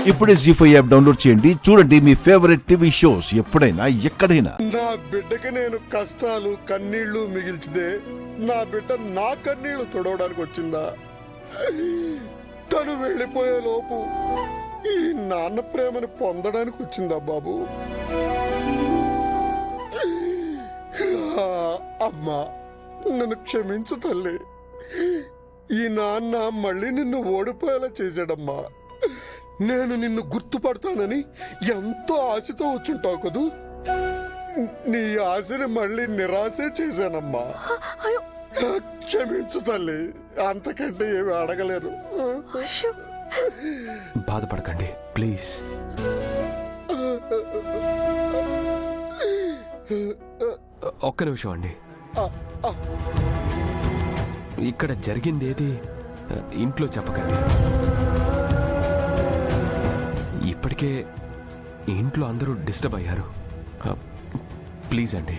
ఇప్పుడే జీ5 app download చేయండి. చూడండి మీ ఫేవరెట్ టీవీ షోస్ ఎప్పుడైనా ఎక్కడైనా. నా బిడ్డకి నేను కష్టాలు కన్నీళ్లు మిగిల్చితే నా బిడ్డ నా కన్నీళ్లు తుడవడానికి వచ్చిందా? తను వెళ్ళిపోయే లోపు ఈ నాన్న ప్రేమను పొందడానికి వచ్చిందా బాబు? అమ్మా, నన్ను క్షమించు తల్లి. ఈ నాన్న మళ్ళీ నిన్ను ఓడిపోయేలా చేశాడమ్మా. నేను నిన్ను గుర్తుపడతానని ఎంతో ఆశతో వచ్చుంటావు కదూ. నీ ఆశని మళ్ళీ నిరాశే చేశానమ్మా. క్షమించు తల్లి, అంతకంటే ఏమి అడగలేరు. బాధపడకండి ప్లీజ్. ఒక్క నిమిషం అండి. ఇక్కడ జరిగింది ఏది ఇంట్లో చెప్పకండి. ఇప్పటికే ఇంట్లో అందరూ డిస్టర్బ్ అయ్యారు. ప్లీజ్ అండి.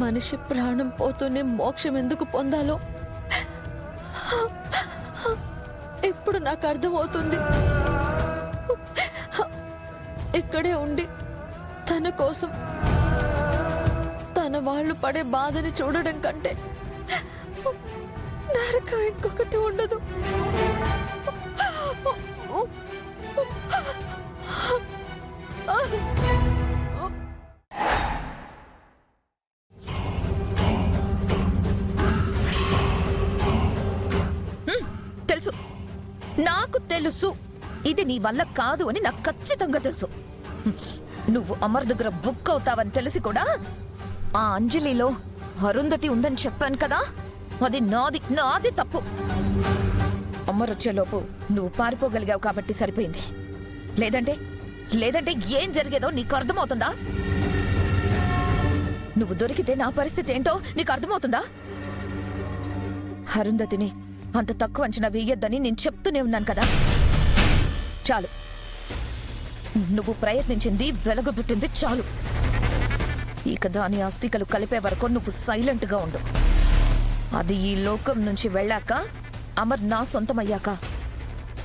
మనిషి ప్రాణం పోతూనే మోక్షం ఎందుకు పొందాలో ఇప్పుడు నాకు అర్థమవుతుంది. ఇక్కడే ఉండి తన కోసం తన వాళ్ళు పడే బాధని చూడడం కంటే నరకం ఇంకొకటి ఉండదు. తెలుసు, నాకు తెలుసు ఇది నీ వల్ల కాదు అని నాకు ఖచ్చితంగా తెలుసు. నువ్వు అమర్ దగ్గర బుక్ అవుతావని తెలిసి కూడా ఆ అంజలిలో అరుంధతి ఉందని చెప్పాను కదా, అది నాది తప్పు. అమర్ వచ్చేలోపు నువ్వు పారిపోగలిగావు కాబట్టి సరిపోయింది. లేదంటే ఏం జరిగేదో నీకు అర్థమవుతుందా? నువ్వు దొరికితే నా పరిస్థితి ఏంటో నీకు అర్థమవుతుందా? అరుంధతిని అంత తక్కువ అంచనా వేయొద్దని నేను చెప్తూనే ఉన్నాను కదా. చాలు, నువ్వు ప్రయత్నించింది వెలగబుట్టింది చాలు. ఇక దాని ఆస్తికలు కలిపే వరకు నువ్వు సైలెంట్గా ఉండు. అది ఈ లోకం నుంచి వెళ్ళాక, అమర్ నా సొంతమయ్యాక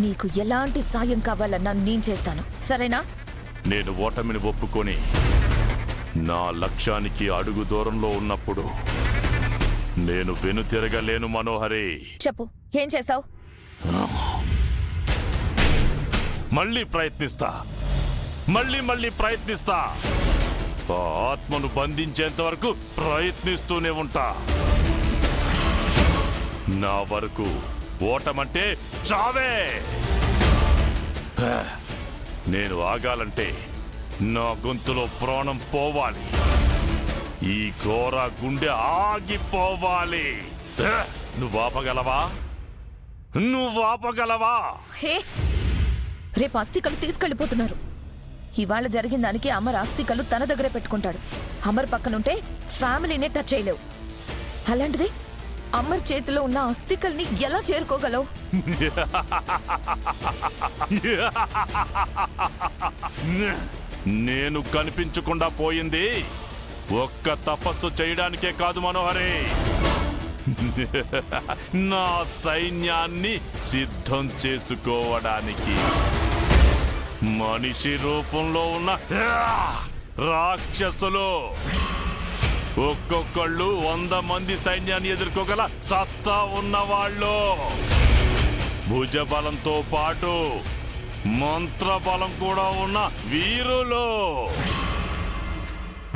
నీకు ఎలాంటి సాయం కావాలన్నా నేను చేస్తాను, సరేనా? నేను ఓటమిని ఒప్పుకొని నా లక్ష్యానికి అడుగు దూరంలో ఉన్నప్పుడు నేను వెనుతిరగలేను మనోహరి. చెప్పు, ఏం చేస్తావు? మళ్ళీ ప్రయత్నిస్తా. ఆత్మను బంధించేంత వరకు ప్రయత్నిస్తూనే ఉంటా. నా వరకు ఓటమంటే చావే. నేను ఆగాలంటే నా గొంతులో ప్రాణం పోవాలి. ఈ ఘోర గుండె ఆగిపోవాలి. నువ్వు ఆపగలవా? హే, రేపు అస్థికలు తీసుకెళ్లిపోతున్నారు. ఇవాళ జరిగిన దానికి అమర్ అస్థికలు తన దగ్గరే పెట్టుకుంటాడు. అమర్ పక్కనుంటే ఫ్యామిలీనే టచ్ చేయలేవు. అలాంటిది అమర్ చేతిలో ఉన్న అస్థికల్ని ఎలా చేరుకోగలవు? నేను కనిపించకుండా పోయింది ఒక్క తపస్సు చేయడానికే కాదు మనోహరి, నా సైన్యాన్ని సిద్ధం చేసుకోవడానికి. మనిషి రూపంలో ఉన్న రాక్షసులు ఒక్కొక్కళ్ళు 100 మంది సైన్యాన్ని ఎదుర్కోగల సత్తా ఉన్నవాళ్ళు. భుజబలంతో పాటు మంత్రబలం కూడా ఉన్న వీరులు.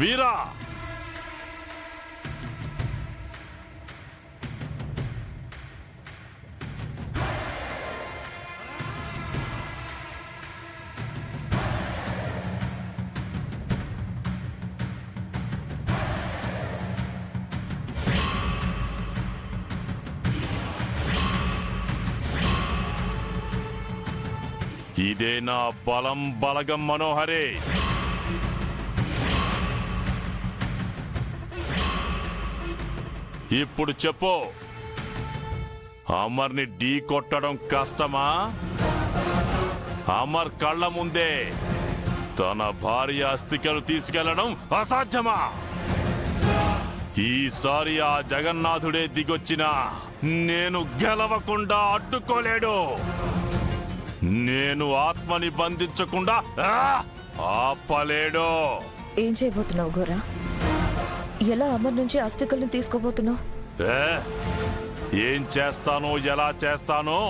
వీరా, ఇదే నా బలగం మనోహరి. ఇప్పుడు చెప్పు, అమర్ని ఢీ కొట్టడం కష్టమా అమర్ కళ్ళ ముందే తన భార్య అస్థికలు తీసుకెళ్లడం అసాధ్యమా? ఈసారి ఆ జగన్నాథుడే దిగొచ్చినా నేను గెలవకుండా అడ్డుకోలేడు. నేను ఆత్మని బంధించకుండా ఆపలేడు. ఏం చేయబోతున్నావు గోరా? ఎలా అమర్ నుంచి అస్థికల్ని తీసుకోబోతున్నావు? ఏం చేస్తానో ఎలా చేస్తానో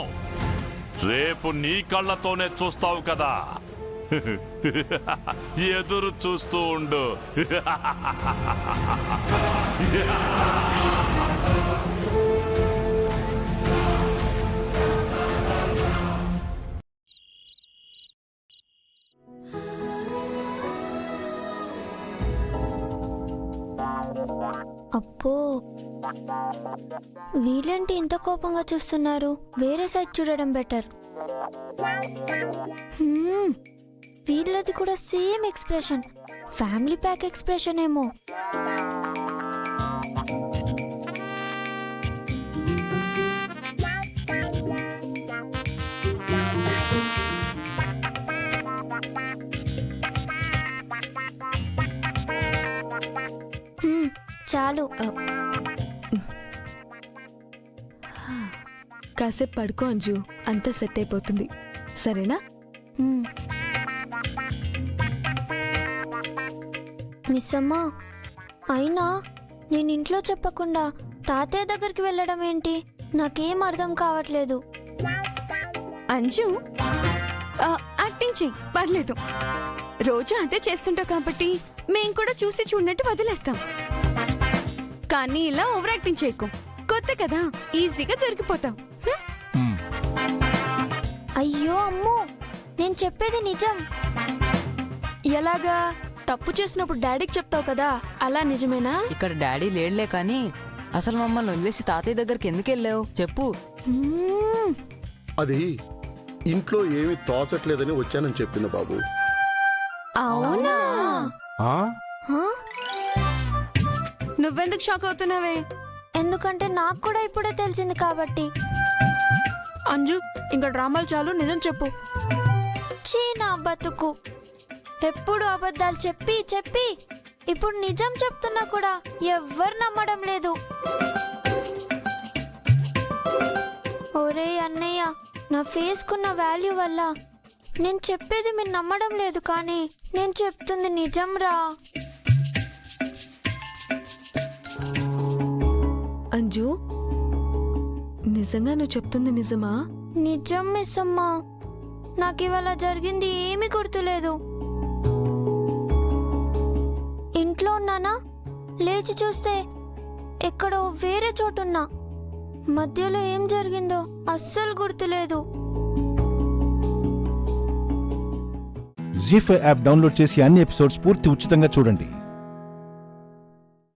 రేపు నీ కళ్ళతోనే చూస్తావు కదా. ఎదురు చూస్తూ ఉండు. అప్పో, వీళ్ళేంటి ఇంత కోపంగా చూస్తున్నారు? వేరే సైడ్ చూడడం బెటర్. వీళ్ళది కూడా same expression, family pack expression ఏమో. చాలు, కాసేపు పడుకో అంజు, అంతా సెట్ అయిపోతుంది. సరేనా? మిస్ అమ్మా, అయినా నేను ఇంట్లో చెప్పకుండా తాతయ్య దగ్గరికి వెళ్ళడం ఏంటి? నాకేం అర్థం కావట్లేదు. అంజు, యాక్టింగ్ చెయ్యి, పర్లేదు. రోజు అంతే చేస్తుంటావు కాబట్టి మేం కూడా చూసి చూడనట్టు వదిలేస్తాం. కానీ ఇలా ఓవర్ యాక్టింగ్ చేయకు. కొత్త కదా, ఈజీగా దొరికిపోతావు. అయ్యో అమ్మో, నేను చెప్పేది నిజం. ఎలాగా? తప్పు చేసినప్పుడు డాడీకి చెప్తావు కదా, అలా నిజమేనా? ఇక్కడ డాడీ లేడులే కానీ అసలు మమ్మల్ని వదిలేసి తాతయ్య దగ్గరికి ఎందుకు వెళ్ళావు చెప్పు. అది ఇంట్లో ఏమీ తోచట్లేదని వచ్చానని చెప్పింది బాబు. అవునా? హా? నువ్వెందుకు షాక్ అవుతున్నావే? ఎందుకంటే నాకు కూడా ఇప్పుడే తెలిసింది కాబట్టి. అంజు, ఇంకా డ్రామాలు చాలు, నిజం చెప్పు. చీ నా బతుకు, ఎప్పుడు అబద్ధాలు చెప్పి చెప్పి ఇప్పుడు నిజం చెప్తున్నా కూడా ఎవ్వరు నమ్మడం లేదు. ఒరే అన్నయ్య, నా ఫేస్కున్న వాల్యూ వల్ల నేను చెప్పేది మీరు నమ్మడం లేదు, కానీ నేను చెప్తుంది నిజం రా. అంజు, నిజంగా నువ్వు చెప్తుంది నిజమా? నిజం మిస్ అమ్మా, నాకు ఇవాళ జరిగింది ఏమీ గుర్తులేదు. ఇంట్లో ఉన్నానా, లేచి చూస్తే ఎక్కడో వేరే చోటున్నా. మధ్యలో ఏం జరిగిందో అస్సలు గుర్తులేదు. జీ5 యాప్ డౌన్లోడ్ చేసి అన్ని ఎపిసోడ్స్ పూర్తి ఉచితంగా చూడండి.